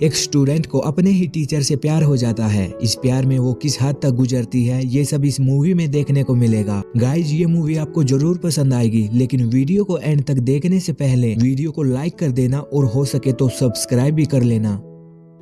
एक स्टूडेंट को अपने ही टीचर से प्यार हो जाता है। इस प्यार में वो किस हद तक गुजरती है ये सब इस मूवी में देखने को मिलेगा। गाइज ये मूवी आपको जरूर पसंद आएगी, लेकिन वीडियो को एंड तक देखने से पहले वीडियो को लाइक कर देना और हो सके तो सब्सक्राइब भी कर लेना।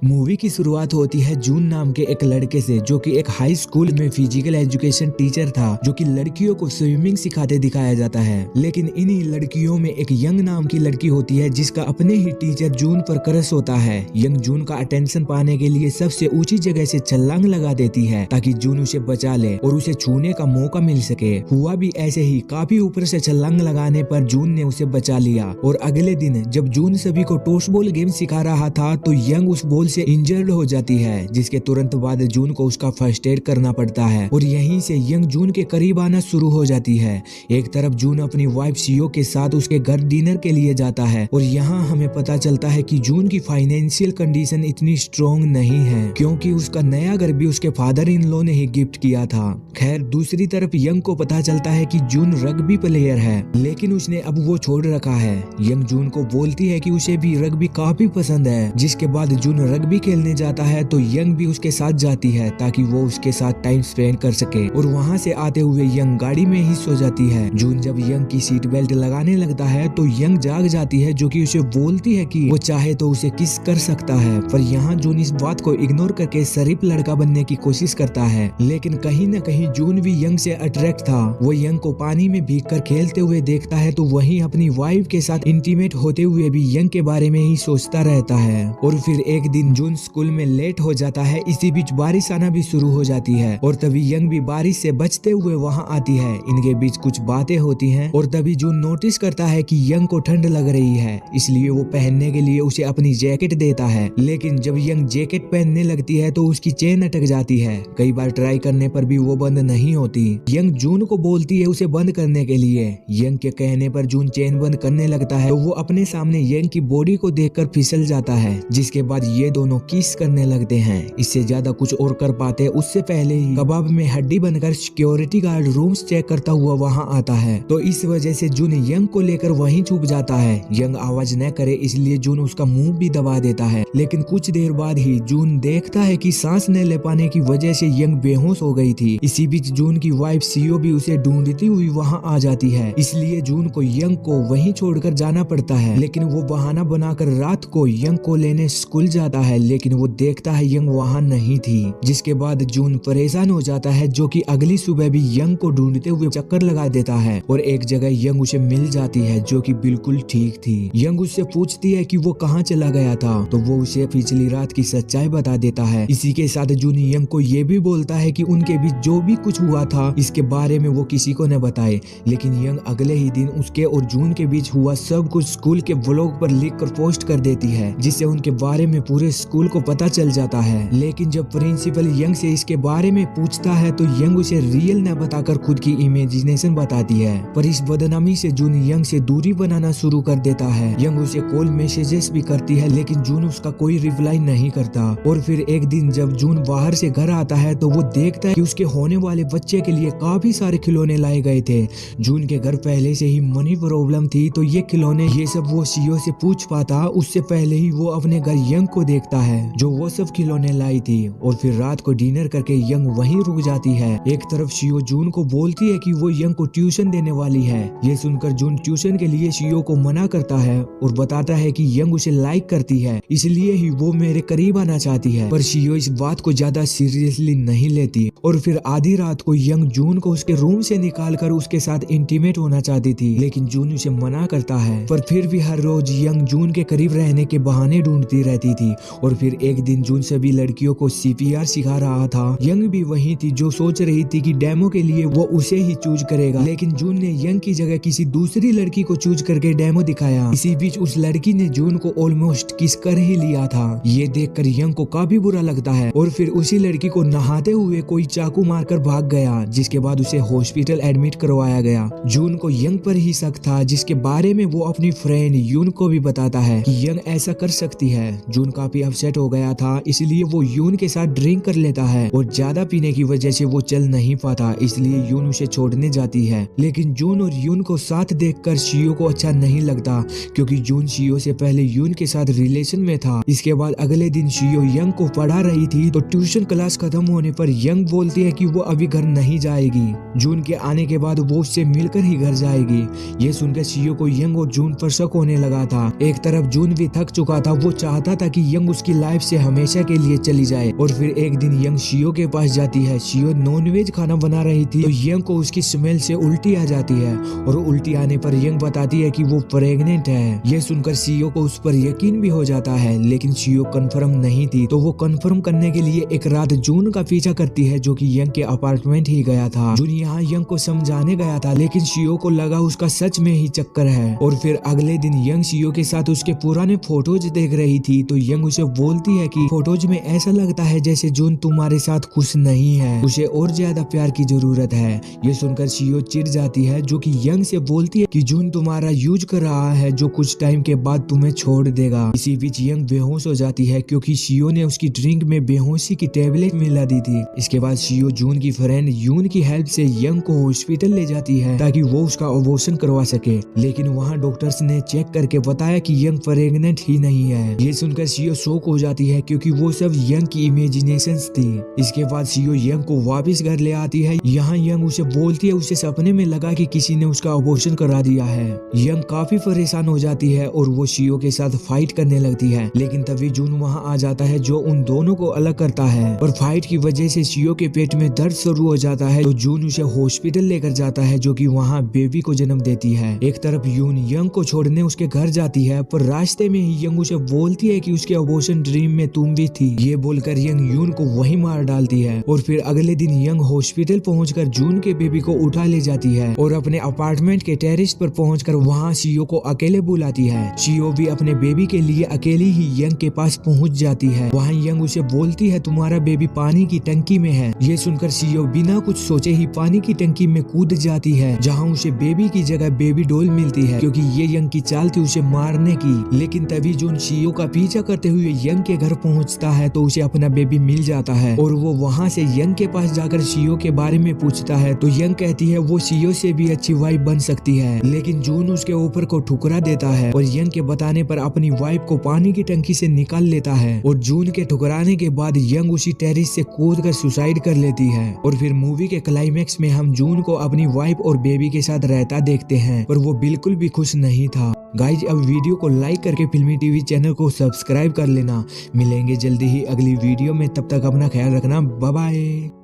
मूवी की शुरुआत होती है जून नाम के एक लड़के से, जो कि एक हाई स्कूल में फिजिकल एजुकेशन टीचर था, जो कि लड़कियों को स्विमिंग सिखाते दिखाया जाता है। लेकिन इन्हीं लड़कियों में एक यंग नाम की लड़की होती है जिसका अपने ही टीचर जून पर क्रश होता है। यंग जून का अटेंशन पाने के लिए सबसे ऊंची जगह से छलांग लगा देती है ताकि जून उसे बचा ले और उसे छूने का मौका मिल सके। हुआ भी ऐसे ही, काफी ऊपर से छलांग लगाने पर जून ने उसे बचा लिया। और अगले दिन जब जून सभी को टॉस बॉल गेम सिखा रहा था तो यंग उस बॉल से इंजर्ड हो जाती है, जिसके तुरंत बाद जून को उसका फर्स्ट एड करना पड़ता है और यहीं से यंग जून के करीब आना शुरू हो जाती है। एक तरफ जून अपनी वाइफ सीओ के साथ उसके घर डिनर के लिए जाता है और यहाँ हमें पता चलता है कि जून की फाइनेंशियल कंडीशन इतनी स्ट्रॉन्ग नहीं है, क्योंकि उसका नया घर भी उसके फादर इन लॉ ने ही गिफ्ट किया था। खैर दूसरी तरफ यंग को पता चलता है कि जून रग्बी प्लेयर है, लेकिन उसने अब वो छोड़ रखा है। यंग जून को बोलती है कि उसे भी रग्बी काफी पसंद है, जिसके बाद जून रग्बी खेलने जाता है तो यंग भी उसके साथ जाती है ताकि वो उसके साथ टाइम स्पेंड कर सके। और वहाँ से आते हुए यंग गाड़ी में ही सो जाती है। जून जब यंग की सीट बेल्ट लगाने लगता है तो यंग जाग जाती है, जो कि उसे बोलती है कि वो चाहे तो उसे किस कर सकता है। पर यहाँ जून इस बात को इग्नोर करके शरीफ लड़का बनने की कोशिश करता है, लेकिन कहीं न कहीं जून भी यंग से अट्रैक्ट था। वो यंग को पानी में भीग कर खेलते हुए देखता है तो वहीं अपनी वाइफ के साथ इंटीमेट होते हुए भी यंग के बारे में ही सोचता रहता है। और फिर एक दिन जून स्कूल में लेट हो जाता है। इसी बीच बारिश आना भी शुरू हो जाती है और तभी यंग भी बारिश से बचते हुए वहां आती है। इनके बीच कुछ बातें होती हैं और तभी जून नोटिस करता है कि यंग को ठंड लग रही है, इसलिए वो पहनने के लिए उसे अपनी जैकेट देता है। लेकिन जब यंग जैकेट पहनने लगती है तो उसकी चेन अटक जाती है। कई बार ट्राई करने पर भी वो बंद नहीं होती। यंग जून को बोलती है उसे बंद करने के लिए। यंग के कहने पर जून चेन बंद करने लगता है तो वो अपने सामने यंग की बॉडी को देखकर फिसल जाता है, जिसके बाद ये दोनों किस करने लगते हैं। इससे ज्यादा कुछ और कर पाते उससे पहले ही कबाब में हड्डी बनकर सिक्योरिटी गार्ड रूम्स चेक करता हुआ वहां आता है। तो इस वजह से जून यंग को लेकर वहीं छुप जाता है। यंग आवाज न करे इसलिए जून उसका मुंह भी दबा देता है। लेकिन कुछ देर बाद ही जून देखता है कि सांस न ले पाने की वजह से यंग बेहोश हो गई थी। इसी बीच जून की वाइफ सीओ भी उसे ढूंढती हुई वहां आ जाती है, इसलिए जून को यंग को वहीं छोड़कर जाना पड़ता है। लेकिन वो बहाना बनाकर रात को यंग को लेने स्कूल जाता है, लेकिन वो देखता है यंग वहां नहीं थी। जिसके बाद जून परेशान हो जाता है, जो कि अगली सुबह भी यंग को ढूंढते हुए चक्कर लगा देता है और एक जगह यंग उसे मिल जाती है, जो कि बिल्कुल ठीक थी। यंग उससे पूछती है कि वो कहाँ चला गया था, तो वो उसे पिछली रात की सच्चाई बता देता है। इसी के साथ जून यंग को ये भी बोलता है कि उनके बीच जो भी कुछ हुआ था इसके बारे में वो किसी को न बताए। लेकिन यंग अगले ही दिन उसके और जून के बीच हुआ सब कुछ स्कूल के ब्लॉग पर लिख कर पोस्ट कर देती है, जिससे उनके बारे में पूरे स्कूल को पता चल जाता है। लेकिन जब प्रिंसिपल यंग से इसके बारे में पूछता है तो यंग उसे रियल न बताकर खुद की इमेजिनेशन बताती है। पर इस बदनामी से जून यंग से दूरी बनाना शुरू कर देता है। यंग उसे कॉल मैसेजेस भी करती है, लेकिन जून उसका कोई रिप्लाई नहीं करता। और फिर एक दिन जब जून बाहर से घर आता है तो वो देखता है कि उसके होने वाले बच्चे के लिए काफी सारे खिलौने लाए गए थे। जून के घर पहले से ही मनी प्रॉब्लम थी, तो ये खिलौने ये सब वो सीओ से पूछ पाता उससे पहले ही वो अपने घर यंग को देखता है, जो वो सब खिलौने लाई थी। और फिर रात को डिनर करके यंग वहीं रुक जाती है। एक तरफ सीओ जून को बोलती है कि वो यंग को ट्यूशन देने वाली है। ये सुनकर जून ट्यूशन के लिए सीओ को मना करता है और बताता है कि यंग उसे लाइक करती है, इसलिए ही वो मेरे करीब आना चाहती है। पर सीओ इस बात को ज्यादा सीरियसली नहीं लेती। और फिर आधी रात को यंग जून को उसके रूम से निकालकर उसके साथ इंटीमेट होना चाहती थी, लेकिन जून उसे मना करता है। पर फिर भी हर रोज यंग जून के करीब रहने के बहाने ढूंढती रहती थी। और फिर एक दिन जून सभी लड़कियों को सीपीआर सिखा रहा था। यंग भी वही थी जो सोच रही थी कि डेमो के लिए वो उसे ही चूज करेगा, लेकिन जून ने यंग की जगह किसी दूसरी लड़की को चूज करके डेमो दिखाया। इसी बीच उस लड़की ने जून को ऑलमोस्ट किस कर ही लिया था। ये देखकर यंग को काफी बुरा लगता है और फिर उसी लड़की को नहाते हुए कोई चाकू मारकर भाग गया, जिसके बाद उसे हॉस्पिटल एडमिट करवाया गया। जून को यंग पर ही शक था, जिसके बारे में वो अपनी फ्रेंड यून को भी बताता है कि यंग ऐसा कर सकती है। जून काफी अपसेट हो गया था, इसलिए वो यून के साथ ड्रिंक कर लेता है और ज्यादा पीने की वजह से वो चल नहीं पाता, इसलिए यून उसे छोड़ने जाती है। लेकिन जून और यून को साथ देखकर शियो को अच्छा नहीं लगता, क्योंकि जून शियो से पहले यून के साथ रिलेशन में था। इसके बाद अगले दिन शियो यंग को पढ़ा रही थी तो ट्यूशन क्लास खत्म होने पर यंग बोलती है कि वो अभी घर नहीं जाएगी, जून के आने के बाद वो उससे मिलकर ही घर जाएगी। ये सुनकर शियो को यंग और जून पर शक होने लगा था। एक तरफ जून भी थक चुका था, वो चाहता था कि यंग उसकी लाइफ से हमेशा के लिए चली जाए। और फिर एक दिन यंग शियो के पास जाती है। शियो नॉनवेज खाना बना रही थी तो यंग को उसकी स्मेल से उल्टी आ जाती है और उल्टी आने पर यंग बताती है कि वो प्रेग्नेंट है। ये सुनकर शियो को उस पर यकीन भी हो जाता है, लेकिन शियो कंफर्म नहीं थी, तो वो कंफर्म करने के लिए एक रात जून का पीछा करती है, जो कि यंग के अपार्टमेंट ही गया था। जून यहाँ यंग को समझाने गया था, लेकिन शियो को लगा उसका सच में ही चक्कर है। और फिर अगले दिन यंग शियो के साथ उसके पुराने फोटोज देख रही थी तो यंग उसे बोलती है कि फोटोज में ऐसा लगता है जैसे जून तुम्हारे साथ खुश नहीं है, उसे और ज्यादा प्यार की जरूरत है। ये सुनकर शियो चिढ़ जाती है, जो कि यंग से बोलती है कि जून तुम्हारा यूज कर रहा है, जो कुछ टाइम के बाद तुम्हें छोड़ देगा। इसी बीच यंग बेहोश हो जाती है, क्योंकि शियो ने उसकी ड्रिंक में बेहोशी की टेबलेट मिला दी थी। इसके बाद शियो जून की फ्रेंड यून की हेल्प से यंग को हॉस्पिटल ले जाती है ताकि वो उसका अबॉर्शन करवा सके, लेकिन वहाँ डॉक्टर्स ने चेक करके बताया कि यंग प्रेग्नेंट ही नहीं है। ये सुनकर शियो शॉक हो जाती है, क्योंकि वो सब यंग की इमेजिनेशंस थी। इसके बाद शियो यंग को वापस घर ले आती है। यहाँ यंग उसे बोलती है उसे सपने में लगा कि किसी ने उसका अबॉर्शन करा दिया है। यंग काफी परेशान हो जाती है और वो शियो के साथ फाइट करने लगती है, लेकिन तभी जून वहाँ आ जाता है, जो उन दोनों को अलग करता है। और फाइट की वजह से शियो के पेट में दर्द शुरू हो जाता है, तो जून उसे हॉस्पिटल लेकर जाता है, जो कि वहाँ बेबी को जन्म देती है। एक तरफ यून यंग को छोड़ने उसके घर जाती है, पर रास्ते में ही यंग उसे बोलती है कि उसके अबॉर्शन ड्रीम में तुम भी थी। ये बोलकर यंग यून को वहीं मार डालती है। और फिर अगले दिन यंग हॉस्पिटल पहुंचकर जून के बेबी को उठा ले जाती है और अपने अपार्टमेंट के टेरेस पर पहुंचकर वहां शियो को अकेले बुलाती है। शियो भी अपने बेबी के लिए अकेली ही यंग के पास पहुंच जाती है। वहां यंग उसे बोलती है तुम्हारा बेबी पानी की टंकी में है। ये सुनकर शियो बिना कुछ सोचे ही पानी की टंकी में कूद जाती है, जहाँ उसे बेबी की जगह बेबी डॉल मिलती है, क्योंकि ये यंग की चाल थी उसे मारने की। लेकिन तभी जून शियो का पीछा करते हुए यंग के घर पहुंचता है तो उसे अपना बेबी मिल जाता है और वो वहां से यंग के पास जाकर शियो के बारे में पूछता है तो यंग कहती है वो शियो से भी अच्छी वाइफ बन सकती है। लेकिन जून उसके ऊपर को ठुकरा देता है और यंग के बताने पर अपनी वाइफ को पानी की टंकी से निकाल लेता है। और जून के ठुकराने के बाद यंग उसी टेरिस से कूदकर सुसाइड कर लेती है। और फिर मूवी के क्लाइमेक्स में हम जून को अपनी वाइफ और बेबी के साथ रहता देखते हैं, पर वो बिल्कुल भी खुश नहीं था। गाइज अब वीडियो को लाइक करके फिल्मी टीवी चैनल को सब्सक्राइब कर लेना। मिलेंगे जल्दी ही अगली वीडियो में, तब तक अपना ख्याल रखना। Bye bye.